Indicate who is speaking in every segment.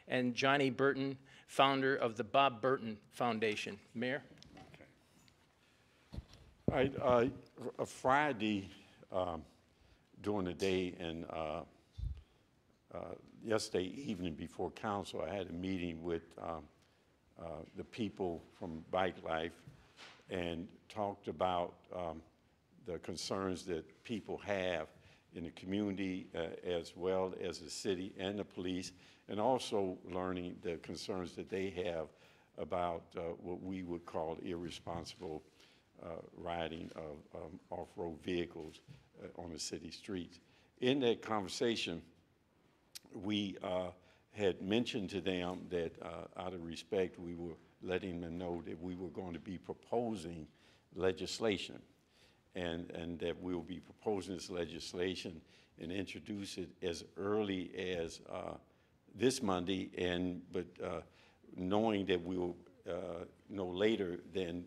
Speaker 1: and Johnny Burton, founder of the Bob Burton Foundation. Mayor?
Speaker 2: All right, Friday during the day and yesterday evening before council, I had a meeting with the people from Bike Life and talked about the concerns that people have in the community as well as the city and the police, and also learning the concerns that they have about what we would call irresponsible riding of off-road vehicles on the city streets. In that conversation, we had mentioned to them that out of respect, we were letting them know that we were going to be proposing legislation and that we will be proposing this legislation and introduce it as early as this Monday, but knowing that we will no later than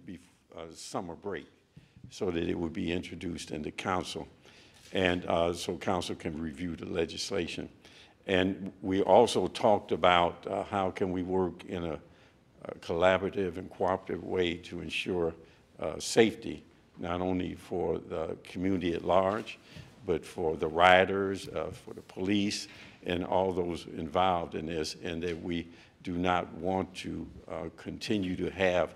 Speaker 2: summer break, so that it would be introduced into council, and so council can review the legislation. And we also talked about how can we work in a collaborative and cooperative way to ensure safety, not only for the community at large, but for the riders, for the police, and all those involved in this, and that we do not want to continue to have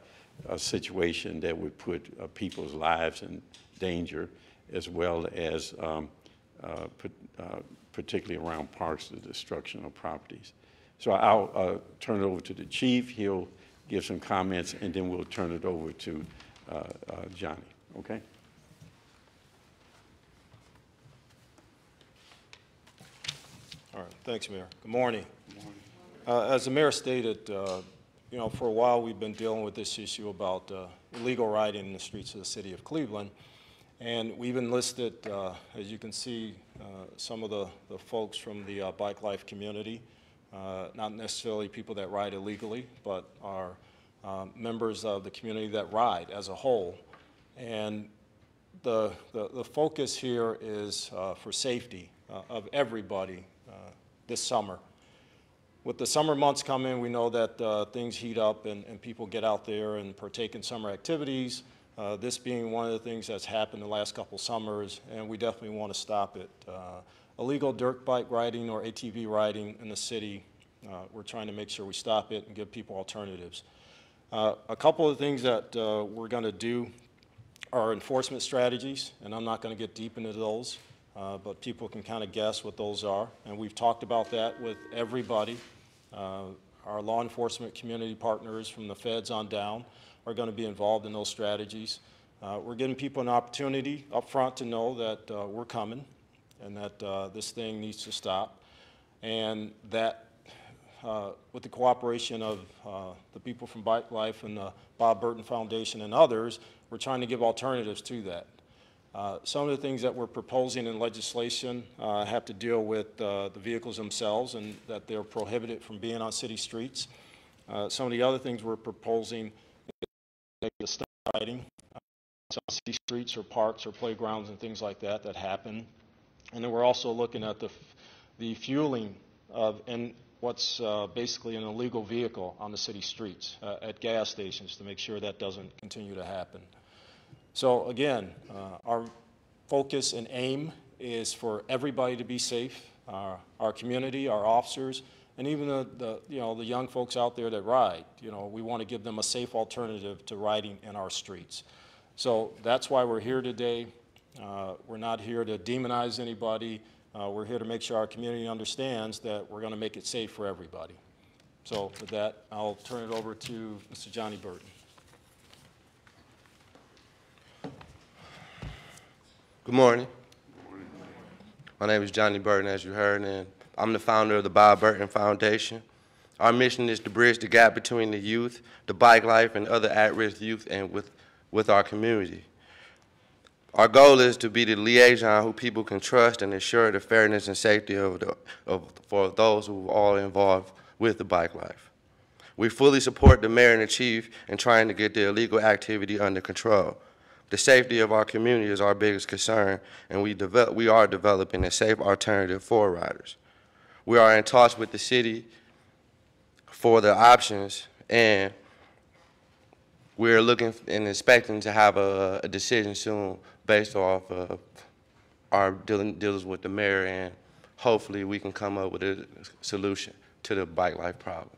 Speaker 2: a situation that would put people's lives in danger, as well as particularly around parks, the destruction of properties. So I'll turn it over to the chief. He'll give some comments, and then we'll turn it over to Johnny, okay?
Speaker 3: All right, thanks, Mayor. Good morning. Good morning. As the mayor stated, you know, for a while we've been dealing with this issue about illegal riding in the streets of the city of Cleveland. And we've enlisted, as you can see, some of the folks from the Bike Life community, not necessarily people that ride illegally, but are members of the community that ride as a whole. And the focus here is for safety of everybody this summer. With the summer months coming, we know that things heat up and people get out there and partake in summer activities. This being one of the things that's happened the last couple summers, and we definitely want to stop it. Illegal dirt bike riding or ATV riding in the city, we're trying to make sure we stop it and give people alternatives. A couple of things that we're going to do are enforcement strategies, and I'm not going to get deep into those, but people can kind of guess what those are, and we've talked about that with everybody. Our law enforcement community partners from the feds on down are going to be involved in those strategies. We're giving people an opportunity up front to know that we're coming and that this thing needs to stop, and that with the cooperation of the people from Bike Life and the Bob Burton Foundation and others, we're trying to give alternatives to that. Some of the things that we're proposing in legislation have to deal with the vehicles themselves and that they're prohibited from being on city streets. Some of the other things we're proposing is stop riding on city streets or parks or playgrounds and things like that that happen. And then we're also looking at the fueling of what's basically an illegal vehicle on the city streets at gas stations to make sure that doesn't continue to happen. So again, our focus and aim is for everybody to be safe, our community, our officers, and even the young folks out there that ride. You know, we want to give them a safe alternative to riding in our streets. So that's why we're here today. We're not here to demonize anybody. We're here to make sure our community understands that we're going to make it safe for everybody. So with that, I'll turn it over to Mr. Johnny Burton.
Speaker 4: Good morning. My name is Johnny Burton, as you heard, and I'm the founder of the Bob Burton Foundation. Our mission is to bridge the gap between the youth, the bike life, and other at-risk youth, and with our community. Our goal is to be the liaison who people can trust and ensure the fairness and safety for those who are all involved with the bike life. We fully support the mayor and the chief in trying to get the illegal activity under control. The safety of our community is our biggest concern, and we are developing a safe alternative for riders. We are in talks with the city for the options, and we're looking and expecting to have a decision soon based off of our dealings with the mayor, and hopefully we can come up with a solution to the bike life problem.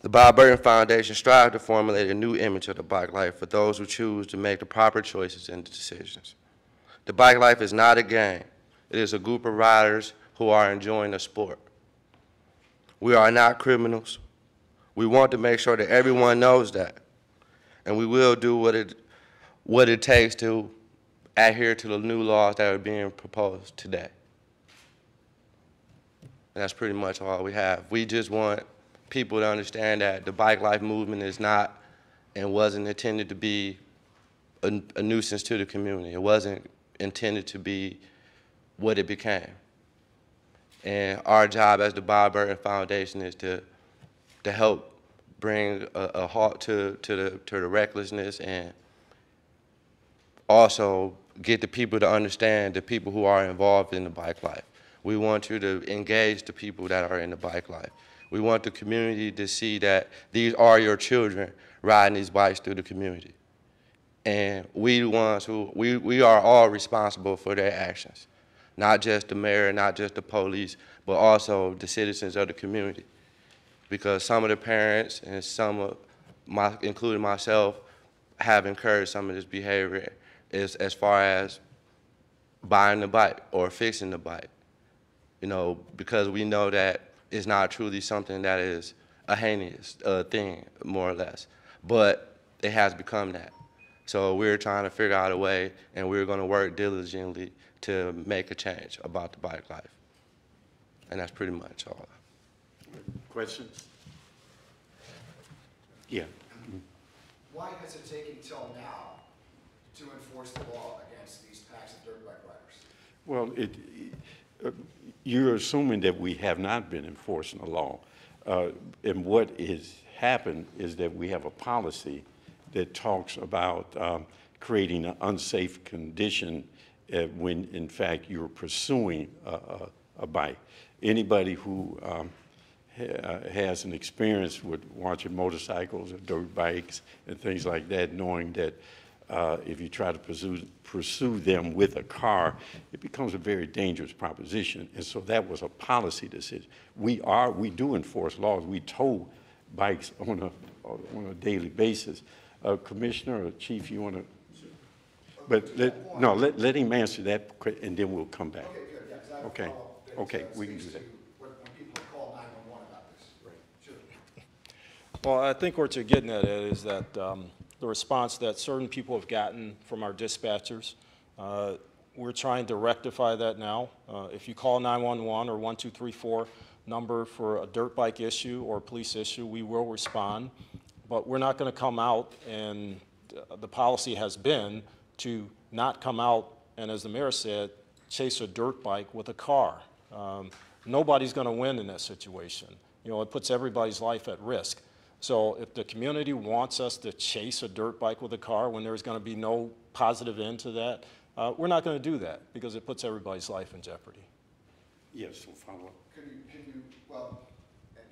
Speaker 4: The Bob Burton Foundation strives to formulate a new image of the bike life for those who choose to make the proper choices and decisions. The bike life is not a game. It is a group of riders who are enjoying the sport. We are not criminals. We want to make sure that everyone knows that, and we will do what it takes to adhere to the new laws that are being proposed today. And that's pretty much all we have. We just want people to understand that the bike life movement is not and wasn't intended to be a nuisance to the community. It wasn't intended to be what it became. And our job as the Bob Burton Foundation is to help bring a halt to the recklessness, and also get the people to understand the people who are involved in the bike life. We want you to engage the people that are in the bike life. We want the community to see that these are your children riding these bikes through the community. And we are all responsible for their actions. Not just the mayor, not just the police, but also the citizens of the community. Because some of the parents and including myself, have encouraged some of this behavior as far as buying the bike or fixing the bike. You know, because we know that it's not truly something that is a heinous thing, more or less. But it has become that. So we're trying to figure out a way, and we're going to work diligently to make a change about the bike life. And that's pretty much all.
Speaker 2: Questions? Yeah.
Speaker 5: Why has it taken till now to enforce the law against these packs of dirt bike riders?
Speaker 2: Well, you're assuming that we have not been enforcing the law. And what has happened is that we have a policy that talks about creating an unsafe condition when, in fact, you're pursuing a bike. Anybody who has an experience with watching motorcycles or dirt bikes and things like that, knowing that if you try to pursue them with a car, it becomes a very dangerous proposition. And so that was a policy decision. We do enforce laws. We tow bikes on a daily basis. Commissioner or Chief, you want to? But let him answer that, and then we'll come back.
Speaker 5: Okay, good, yeah, 'cause I have a
Speaker 2: Okay,
Speaker 5: follow-up that
Speaker 2: okay, we can do
Speaker 5: speaks
Speaker 2: that.
Speaker 5: to when people call 911 about this. Right. Sure.
Speaker 3: Well, I think what you're getting at is that the response that certain people have gotten from our dispatchers, we're trying to rectify that now. If you call 911 or 1234 number for a dirt bike issue or a police issue, we will respond. But we're not going to come out, and the policy has been to not come out and, as the mayor said, chase a dirt bike with a car. Nobody's going to win in that situation. You know, it puts everybody's life at risk. So if the community wants us to chase a dirt bike with a car when there's going to be no positive end to that, we're not going to do that because it puts everybody's life in jeopardy.
Speaker 2: Yes, we'll follow up.
Speaker 5: Can you, well,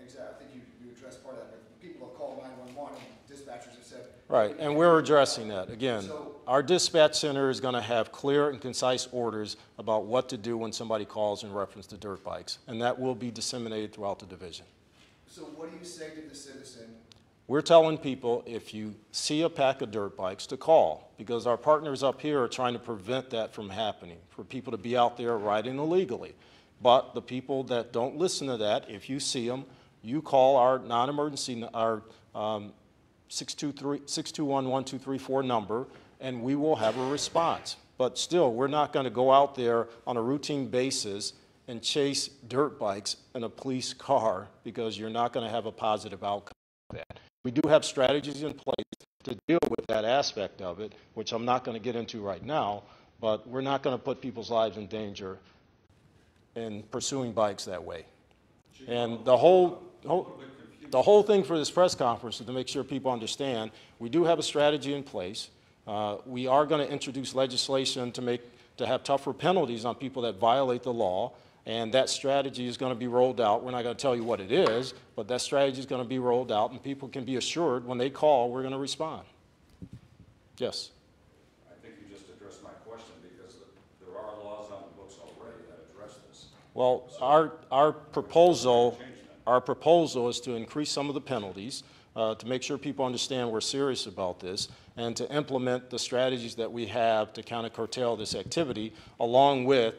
Speaker 5: exactly, I think you addressed part of that, but people have called 911 and dispatchers have said.
Speaker 3: Right, and we're addressing that. Again,
Speaker 5: So-
Speaker 3: our dispatch center is going to have clear and concise orders about what to do when somebody calls in reference to dirt bikes, and that will be disseminated throughout the division.
Speaker 5: So what do you say to the citizen?
Speaker 3: We're telling people if you see a pack of dirt bikes to call, because our partners up here are trying to prevent that from happening, for people to be out there riding illegally. But the people that don't listen to that, if you see them, you call our non-emergency, our 621-1234 number, and we will have a response. But still, we're not going to go out there on a routine basis and chase dirt bikes in a police car, because you're not going to have a positive outcome of that. We do have strategies in place to deal with that aspect of it, which I'm not going to get into right now, but we're not going to put people's lives in danger in pursuing bikes that way. And the whole thing for this press conference is to make sure people understand we do have a strategy in place. We are going to introduce legislation to have tougher penalties on people that violate the law. And that strategy is going to be rolled out. We're not going to tell you what it is, but that strategy is going to be rolled out, and people can be assured when they call, we're going to respond. Yes?
Speaker 6: I think you just addressed my question, because there are laws on the books already that address this.
Speaker 3: Well, our proposal is to increase some of the penalties, to make sure people understand we're serious about this, and to implement the strategies that we have to kind of curtail this activity, along with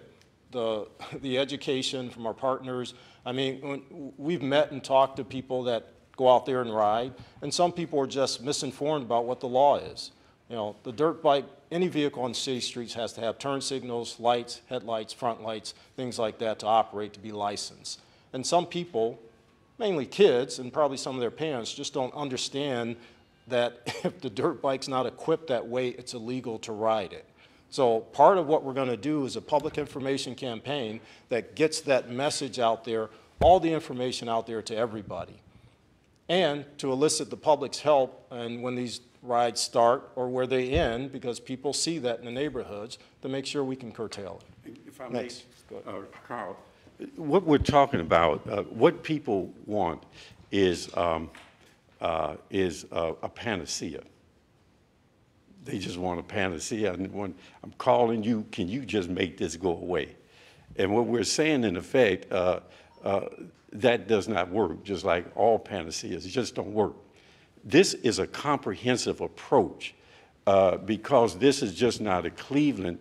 Speaker 3: the education from our partners. I mean, we've met and talked to people that go out there and ride, and some people are just misinformed about what the law is. You know, the dirt bike, any vehicle on city streets has to have turn signals, lights, headlights, front lights, things like that to operate, to be licensed. And some people, mainly kids and probably some of their parents, just don't understand that if the dirt bike's not equipped that way, it's illegal to ride it. So part of what we're going to do is a public information campaign that gets that message out there, all the information out there to everybody, and to elicit the public's help and when these rides start or where they end, because people see that in the neighborhoods, to make sure we can curtail it.
Speaker 2: If I may,
Speaker 3: Next. Go ahead.
Speaker 2: Carl, what we're talking about, what people want is a panacea. They just want a panacea. And when I'm calling you, can you just make this go away? And what we're saying, in effect, that does not work, just like all panaceas. It just don't work. This is a comprehensive approach, because this is just not a Cleveland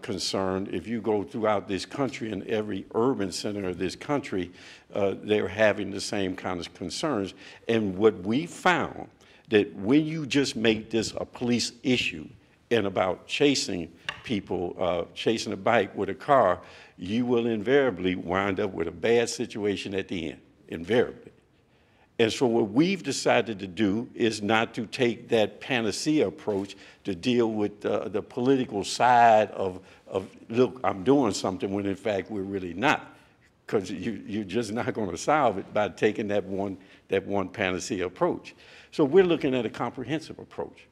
Speaker 2: concern. If you go throughout this country, in every urban center of this country, they're having the same kind of concerns. And what we found, that when you just make this a police issue and about chasing people, chasing a bike with a car, you will invariably wind up with a bad situation at the end, invariably. And so what we've decided to do is not to take that panacea approach to deal with the political side of, look, I'm doing something, when in fact we're really not, because you're just not going to solve it by taking that one panacea approach. So we're looking at a comprehensive approach.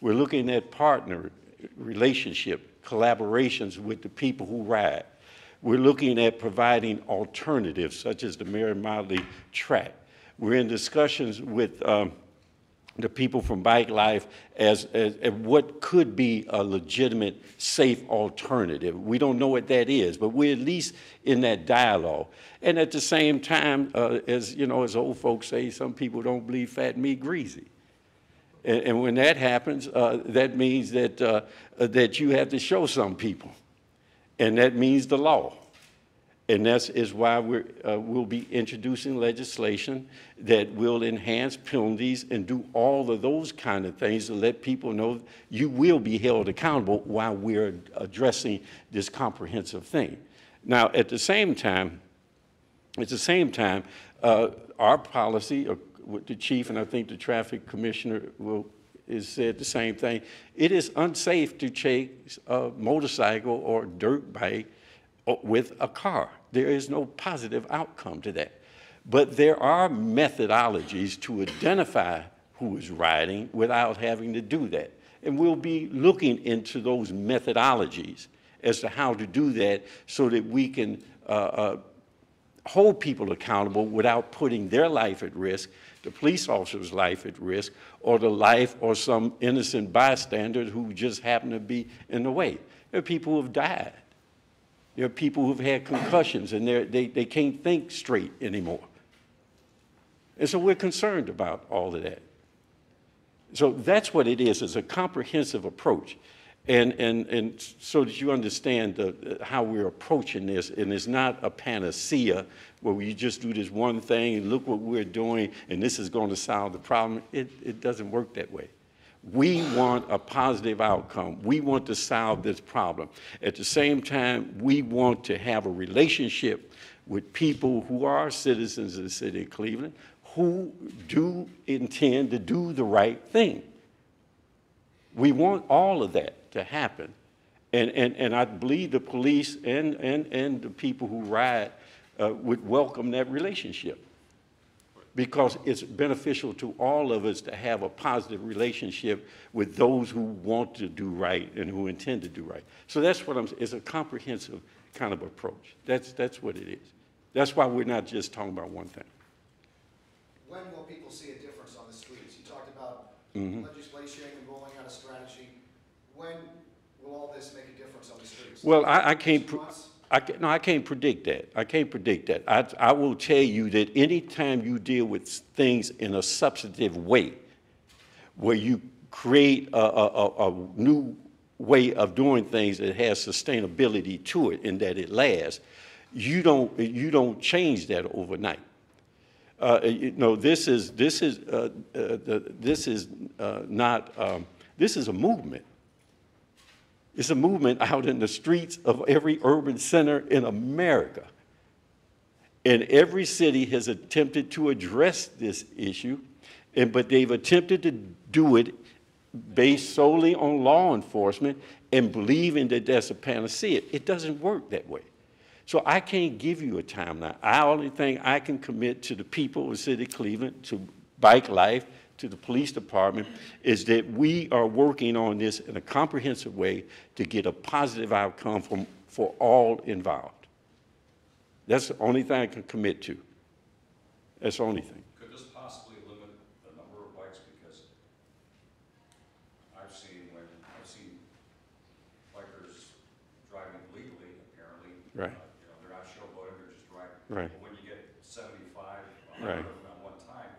Speaker 2: We're looking at partner relationship, collaborations with the people who ride. We're looking at providing alternatives, such as the Mary Motley track. We're in discussions with the people from Bike Life as what could be a legitimate, safe alternative. We don't know what that is, but we're at least in that dialogue. And at the same time, as you know, as old folks say, some people don't believe fat meat greasy. And when that happens, that means that, that you have to show some people. And that means the law. And that is why we'll be introducing legislation that will enhance penalties and do all of those kind of things to let people know you will be held accountable while we're addressing this comprehensive thing. Now, at the same time, our policy, with the chief, and I think the traffic commissioner is said the same thing. It is unsafe to chase a motorcycle or dirt bike with a car. There is no positive outcome to that. But there are methodologies to identify who is riding without having to do that. And we'll be looking into those methodologies as to how to do that so that we can hold people accountable without putting their life at risk, the police officer's life at risk, or the life or some innocent bystander who just happened to be in the way. There are people who have died. There are people who've had concussions and they can't think straight anymore. And so we're concerned about all of that. So that's what it is. It's a comprehensive approach. And so that you understand how we're approaching this, and it's not a panacea where we just do this one thing and look what we're doing and this is going to solve the problem. It doesn't work that way. We want a positive outcome. We want to solve this problem. At the same time, we want to have a relationship with people who are citizens of the city of Cleveland who do intend to do the right thing. We want all of that to happen. And I believe the police and the people who ride would welcome that relationship, because it's beneficial to all of us to have a positive relationship with those who want to do right and who intend to do right. So that's what it's a comprehensive kind of approach. That's what it is. That's why we're not just talking about one thing.
Speaker 5: When will people see a difference on the streets? You talked about legislation and rolling out a strategy. When will all this make a difference on the streets?
Speaker 2: Well, I can't,
Speaker 5: 2 months?
Speaker 2: I can't predict that. I can't predict that. I will tell you that anytime you deal with things in a substantive way, where you create a new way of doing things that has sustainability to it and that it lasts, you don't change that overnight. This is a movement. It's a movement out in the streets of every urban center in America. And every city has attempted to address this issue, but they've attempted to do it based solely on law enforcement and believing that that's a panacea. It doesn't work that way. So I can't give you a timeline. The only thing I can commit to the people of the city of Cleveland, to Bike Life, to the police department, is that we are working on this in a comprehensive way to get a positive outcome for all involved. That's the only thing I can commit to. That's the only thing.
Speaker 6: Could this possibly limit the number of bikes? Because I've seen bikers driving legally, apparently.
Speaker 2: Right.
Speaker 6: They're not showboating, they're just driving.
Speaker 2: Right.
Speaker 6: But when you get 75, 100
Speaker 2: Right.
Speaker 6: of them at one time,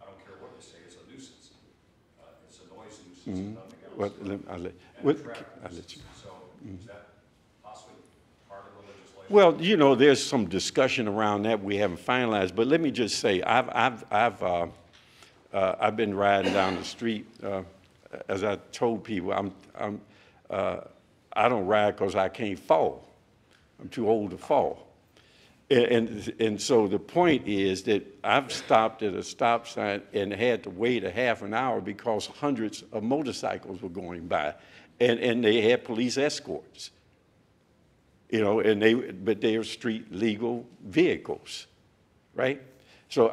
Speaker 6: I don't care what you say, it's a nuisance. It's a noise nuisance and nothing else.
Speaker 2: Well,
Speaker 6: And
Speaker 2: I'll
Speaker 6: a traffic
Speaker 2: let
Speaker 6: nuisance.
Speaker 2: you.
Speaker 6: So is that possibly part of the legislation?
Speaker 2: Well, there's some discussion around that we haven't finalized, but let me just say, I've been riding down the street. As I told people, I don't ride because I can't fall. I'm too old to fall. And so the point is that I've stopped at a stop sign and had to wait a half an hour because hundreds of motorcycles were going by, and they had police escorts. But they are street legal vehicles, right? So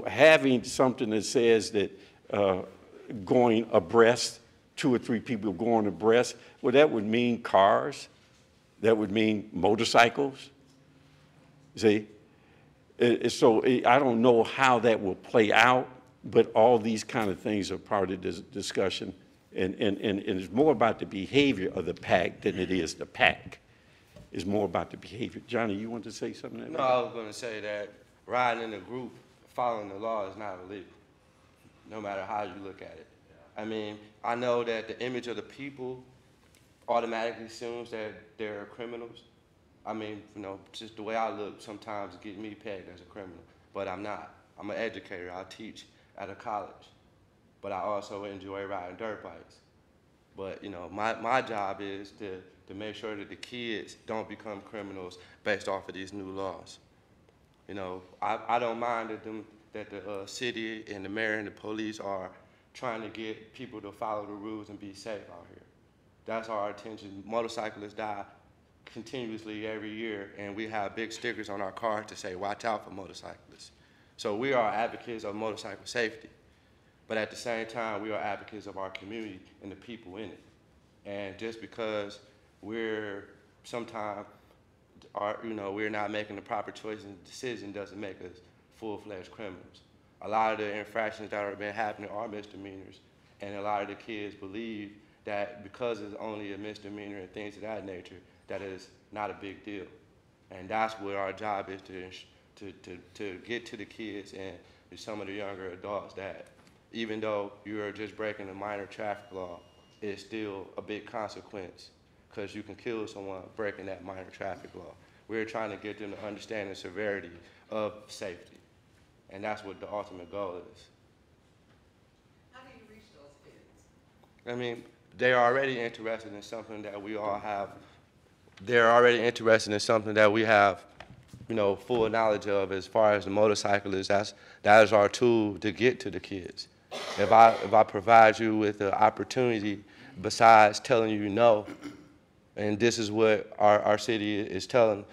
Speaker 2: having something that says that going abreast, 2 or 3 people going abreast, well, that would mean cars, that would mean motorcycles. See? So I don't know how that will play out, but all these kind of things are part of this discussion, and it's more about the behavior of the pack than it is the pack. It's more about the behavior. Johnny, you want to say something?
Speaker 4: No, I was going to say that riding in a group, following the law is not illegal, no matter how you look at it. I mean, I know that the image of the people automatically assumes that they're criminals. I mean, just the way I look sometimes get me pegged as a criminal, but I'm not. I'm an educator. I teach at a college, but I also enjoy riding dirt bikes. But, my job is to make sure that the kids don't become criminals based off of these new laws. I don't mind that the city and the mayor and the police are trying to get people to follow the rules and be safe out here. That's our intention. Motorcyclists die continuously every year, and we have big stickers on our cars to say, watch out for motorcyclists. So we are advocates of motorcycle safety, but at the same time, we are advocates of our community and the people in it. And just because we're sometimes, we're not making the proper choice and decision doesn't make us full-fledged criminals. A lot of the infractions that have been happening are misdemeanors, and a lot of the kids believe that because it's only a misdemeanor and things of that nature, that is not a big deal. And that's what our job is, to get to the kids and some of the younger adults that even though you're just breaking a minor traffic law, it's still a big consequence because you can kill someone breaking that minor traffic law. We're trying to get them to understand the severity of safety. And that's what the ultimate goal is.
Speaker 7: How do you reach those kids?
Speaker 4: I mean, they're already interested in something that we all have. They're already interested in something that we have, full knowledge of as far as the motorcyclists. That is our tool to get to the kids. If I provide you with the opportunity besides telling you no, and this is what our city is telling,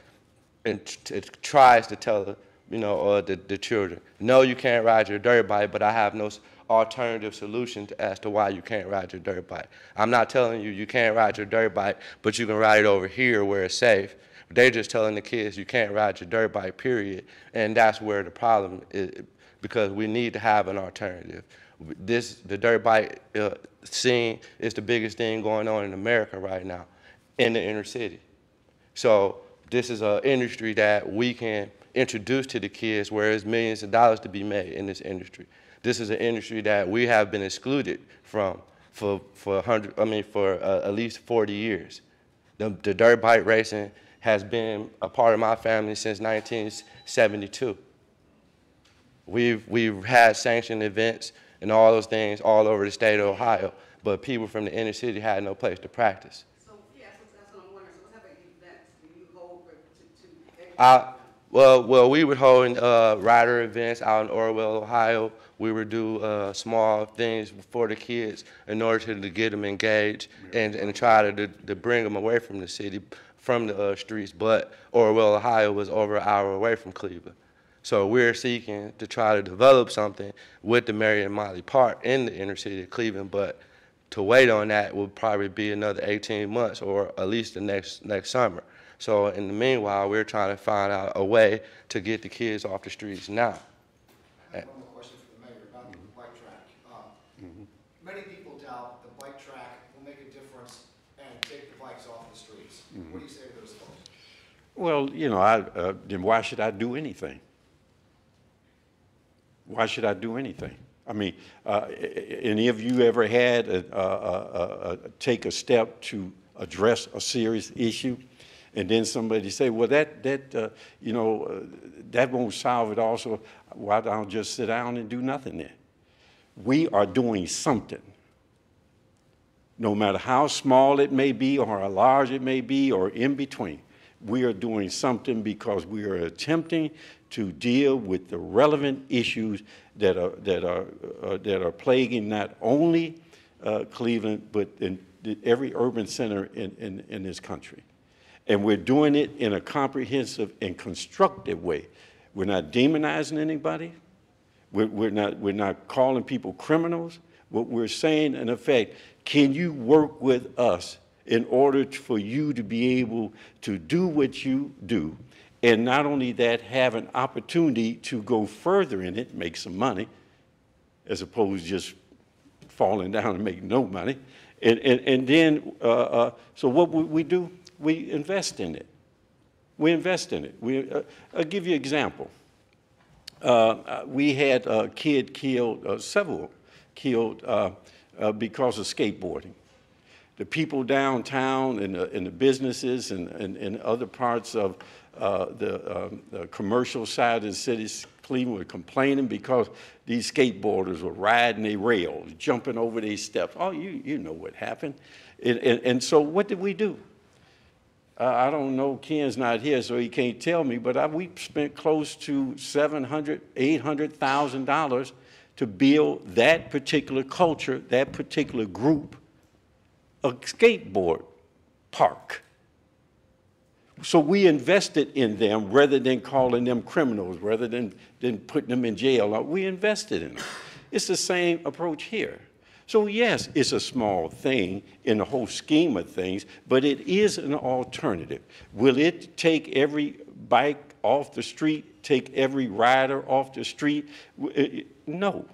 Speaker 4: and it tries to tell the children, no, you can't ride your dirt bike, but I have no alternative solution as to why you can't ride your dirt bike. I'm not telling you you can't ride your dirt bike, but you can ride it over here where it's safe. They're just telling the kids you can't ride your dirt bike, period. And that's where the problem is, because we need to have an alternative. The dirt bike scene is the biggest thing going on in America right now, in the inner city. So this is an industry that we can introduce to the kids where there's millions of dollars to be made in this industry. This is an industry that we have been excluded from for at least 40 years. The dirt bike racing has been a part of my family since 1972. We've had sanctioned events and all those things all over the state of Ohio, but people from the inner city had no place to practice.
Speaker 7: So, yeah, that's what I'm wondering. So what type of events do you hold to
Speaker 4: Well, we would hold rider events out in Orwell, Ohio. We would do small things for the kids in order to get them engaged and try to bring them away from the city, from the streets. But Orwell, Ohio was over an hour away from Cleveland. So we're seeking to try to develop something with the Mary and Molly Park in the inner city of Cleveland, but to wait on that will probably be another 18 months or at least the next summer. So in the meanwhile, we're trying to find out a way to get the kids off the streets now.
Speaker 5: I have one more question for the mayor about the bike track. Many people doubt the bike track will make a difference and take the bikes off the streets. What do you say to those folks?
Speaker 2: Well, you know, then why should I do anything? Why should I do anything? I mean, any of you ever had take a step to address a serious issue, and then somebody say, well, that won't solve it also, why don't I just sit down and do nothing then? We are doing something. No matter how small it may be or how large it may be or in between, we are doing something because we are attempting to deal with the relevant issues that are plaguing not only Cleveland, but in every urban center in this country. And we're doing it in a comprehensive and constructive way. We're not demonizing anybody. We're not calling people criminals. What we're saying, in effect, can you work with us in order for you to be able to do what you do? And not only that, have an opportunity to go further in it, make some money, as opposed to just falling down and making no money. And then, so what we do? We invest in it. We invest in it. I'll give you an example. We had a kid killed, several killed because of skateboarding. The people downtown and the businesses and other parts of the commercial side of the city, Cleveland, were complaining because these skateboarders were riding their rails, jumping over their steps. Oh, you know what happened. And so what did we do? I don't know, Ken's not here, so he can't tell me, but we spent close to $700,000, $800,000 to build that particular culture, that particular group, a skateboard park. So we invested in them rather than calling them criminals, rather than putting them in jail. We invested in them. It's the same approach here. So yes, it's a small thing in the whole scheme of things, but it is an alternative. Will it take every bike off the street, take every rider off the street? No.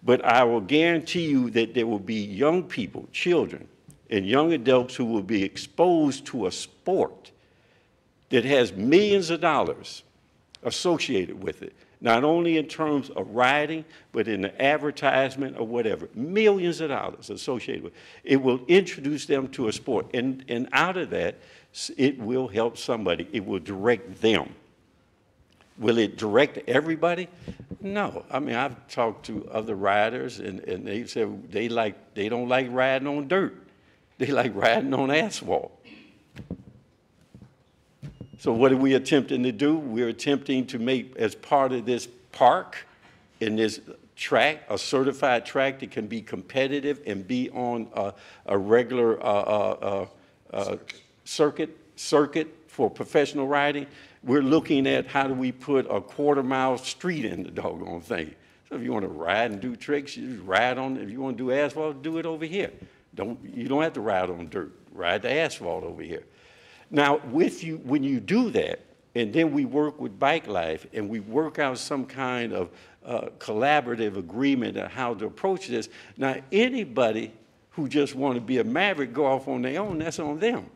Speaker 2: But I will guarantee you that there will be young people, children, and young adults who will be exposed to a sport that has millions of dollars associated with it, not only in terms of riding, but in the advertisement or whatever, millions of dollars associated with it. It will introduce them to a sport, and out of that, it will help somebody. It will direct them. Will it direct everybody? No. I mean, I've talked to other riders, and they said they don't like riding on dirt. They like riding on asphalt. So what are we attempting to do? We're attempting to make, as part of this park, in this track, a certified track that can be competitive and be on a regular circuit for professional riding. We're looking at how do we put a quarter-mile street in the doggone thing. So if you want to ride and do tricks, you just ride on. If you want to do asphalt, do it over here. You don't have to ride on dirt. Ride the asphalt over here. Now, when you do that, and then we work with Bike Life, and we work out some kind of collaborative agreement on how to approach this, now anybody who just want to be a maverick go off on their own, that's on them.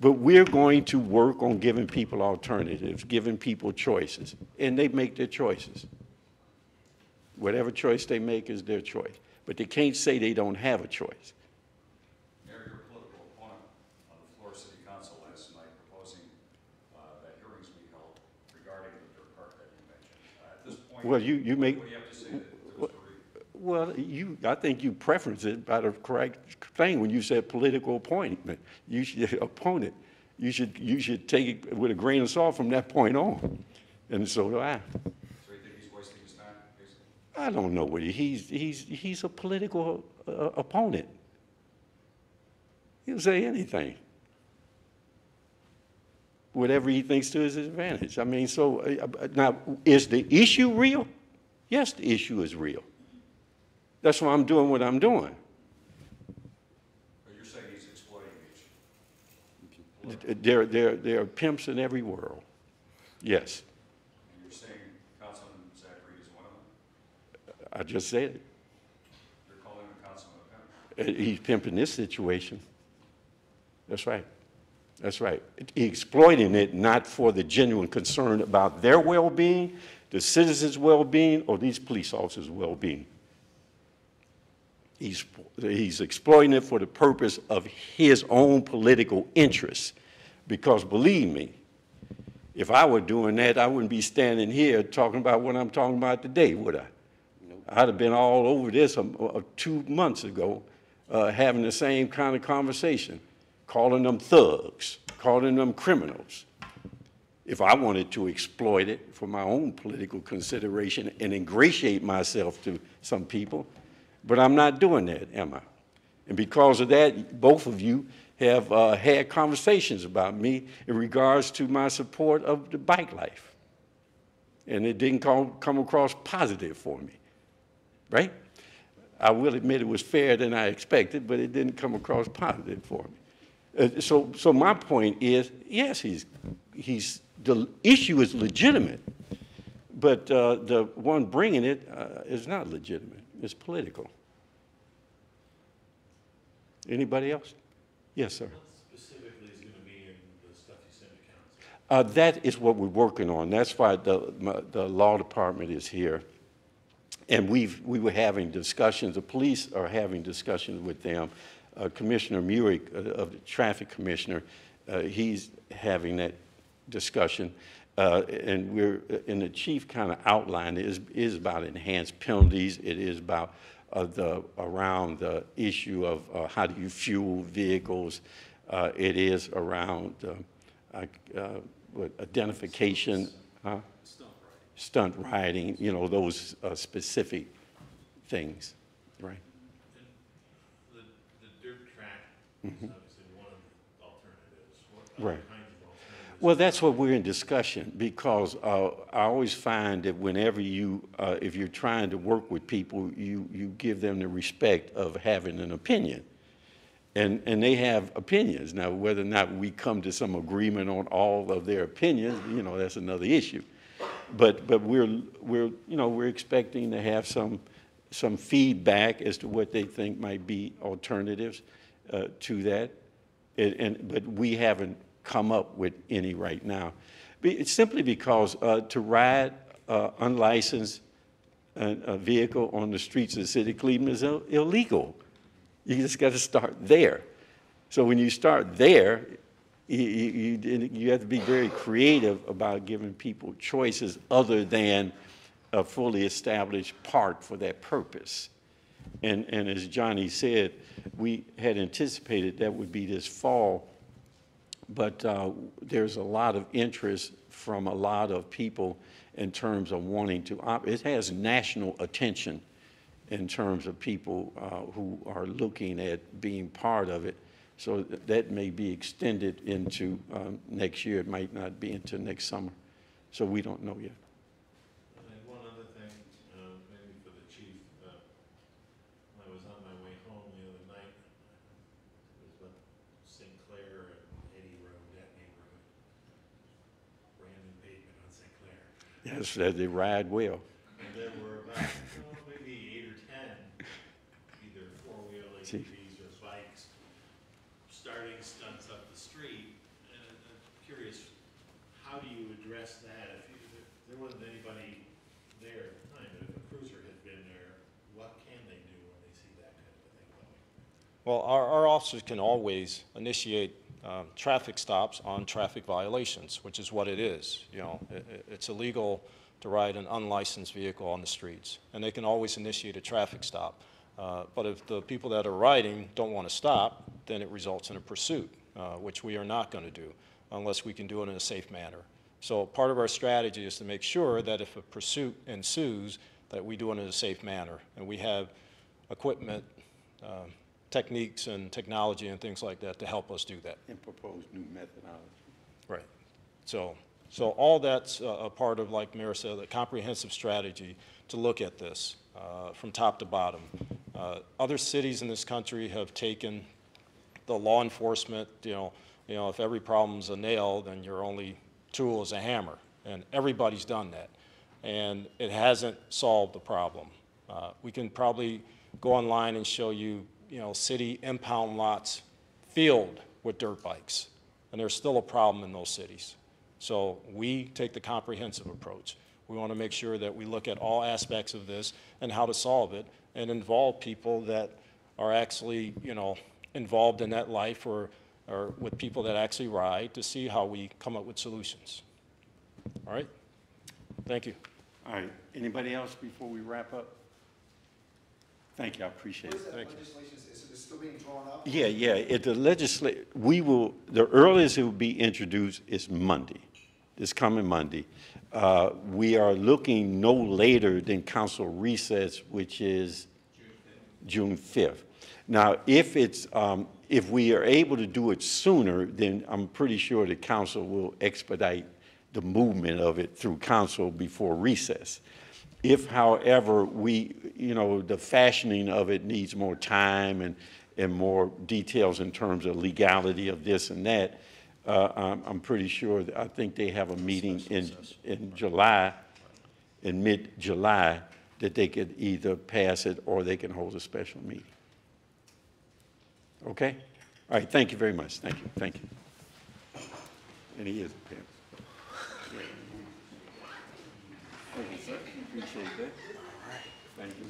Speaker 2: But we're going to work on giving people alternatives, giving people choices, and they make their choices. Whatever choice they make is their choice. But they can't say they don't have a choice.
Speaker 6: Mayor, your political opponent on the floor of City Council last night proposing that hearings be held regarding the dirt park that you mentioned. At this point,
Speaker 2: Well, you make.
Speaker 6: what do you have to say to Mr. Reed?
Speaker 2: Well, I think you preference it by the correct thing when you said political appointment. You should opponent. You should take it with a grain of salt from that point on, and so do I.
Speaker 6: So you think he's wasting his time, basically?
Speaker 2: I don't know what he's a political opponent. He'll say anything, whatever he thinks to his advantage. I mean, so now is the issue real? Yes, the issue is real. That's why I'm doing what I'm doing.
Speaker 6: But you're saying he's exploiting the issue?
Speaker 2: There are pimps in every world. Yes,
Speaker 6: And you're saying Councilman Zach Reed is one of them?
Speaker 2: I just said it.
Speaker 6: You're calling him a councilman a pimp?
Speaker 2: He's pimping this situation. That's right. That's right. Exploiting it not for the genuine concern about their well-being, the citizens' well-being, or these police officers' well-being. He's exploiting it for the purpose of his own political interests. Because believe me, if I were doing that, I wouldn't be standing here talking about what I'm talking about today, would I? I'd have been all over this 2 months ago, having the same kind of conversation, calling them thugs, calling them criminals. If I wanted to exploit it for my own political consideration and ingratiate myself to some people, but I'm not doing that, am I? And because of that, both of you have had conversations about me in regards to my support of the Bike Life. And it didn't come across positive for me, right? I will admit it was fairer than I expected, but it didn't come across positive for me. So my point is, yes, the issue is legitimate, but the one bringing it is not legitimate. It's political. Anybody else? Yes, sir.
Speaker 8: What specifically is going to be in the stuff you send to council?
Speaker 2: That is what we're working on. That's why the law department is here. And we were having discussions, the police are having discussions with them. Commissioner Muick, of the traffic commissioner, he's having that discussion. And the chief kind of outlined it is about enhanced penalties. It is about around the issue of how do you fuel vehicles. It is around identification, stunt riding, you know, those specific things, right?
Speaker 8: And the dirt track is obviously one of the alternatives. What
Speaker 2: Right.
Speaker 8: other kinds of alternatives?
Speaker 2: Well, that's what we're in discussion, because I always find that whenever if you're trying to work with people, you give them the respect of having an opinion. And they have opinions. Now, whether or not we come to some agreement on all of their opinions, you know, that's another issue. But we're expecting to have some feedback as to what they think might be alternatives to that. But we haven't come up with any right now. It's simply because to ride unlicensed vehicle on the streets of the city of Cleveland is illegal. You just got to start there. So when you start there, you have to be very creative about giving people choices other than a fully established park for that purpose. And as Johnny said, we had anticipated that would be this fall, but there's a lot of interest from a lot of people in terms of wanting to it has national attention in terms of people who are looking at being part of it. So that may be extended into next year. It might not be until next summer. So we don't know yet.
Speaker 8: And then one other thing, maybe for the chief, when I was on my way home the other night, it was about St.
Speaker 2: Yes, that they ride well.
Speaker 8: And there were about, maybe 8 or 10, either four-wheel
Speaker 2: See.
Speaker 8: ATVs or bikes, starting stunts up the street. And I'm curious, how do you address that? If there wasn't anybody there at the time, but if a cruiser had been there, what can they do when they see that kind of a thing going?
Speaker 3: Well, our officers can always initiate traffic stops on traffic violations, which is what it is. You know, it's illegal to ride an unlicensed vehicle on the streets, and they can always initiate a traffic stop. But if the people that are riding don't want to stop, then it results in a pursuit, which we are not going to do unless we can do it in a safe manner. So part of our strategy is to make sure that if a pursuit ensues, that we do it in a safe manner, and we have equipment, techniques and technology and things like that to help us do that.
Speaker 2: And propose new methodology.
Speaker 3: Right. So all that's a part of, like Mayor said, a comprehensive strategy to look at this from top to bottom. Other cities in this country have taken the law enforcement, you know, if every problem's a nail, then your only tool is a hammer. And everybody's done that. And it hasn't solved the problem. We can probably go online and show you, city impound lots filled with dirt bikes. And there's still a problem in those cities. So we take the comprehensive approach. We want to make sure that we look at all aspects of this and how to solve it and involve people that are actually, involved in that life or with people that actually ride to see how we come up with solutions. All right? Thank you.
Speaker 2: All right, anybody else before we wrap up? Thank you, I appreciate it.
Speaker 5: What is that legislation, is it still being drawn up?
Speaker 2: Yeah, the earliest it will be introduced is Monday, this coming Monday. We are looking no later than council recess, which is June 5th. Now, if we are able to do it sooner, then I'm pretty sure the council will expedite the movement of it through council before recess. If, however, the fashioning of it needs more time and more details in terms of legality of this and that, I'm pretty sure I think they have a meeting in July, in mid-July, that they could either pass it or they can hold a special meeting. Okay? All right, thank you very much. Thank you, thank you. And he is a pimp. Thank you, sir. Appreciate that. Thank you.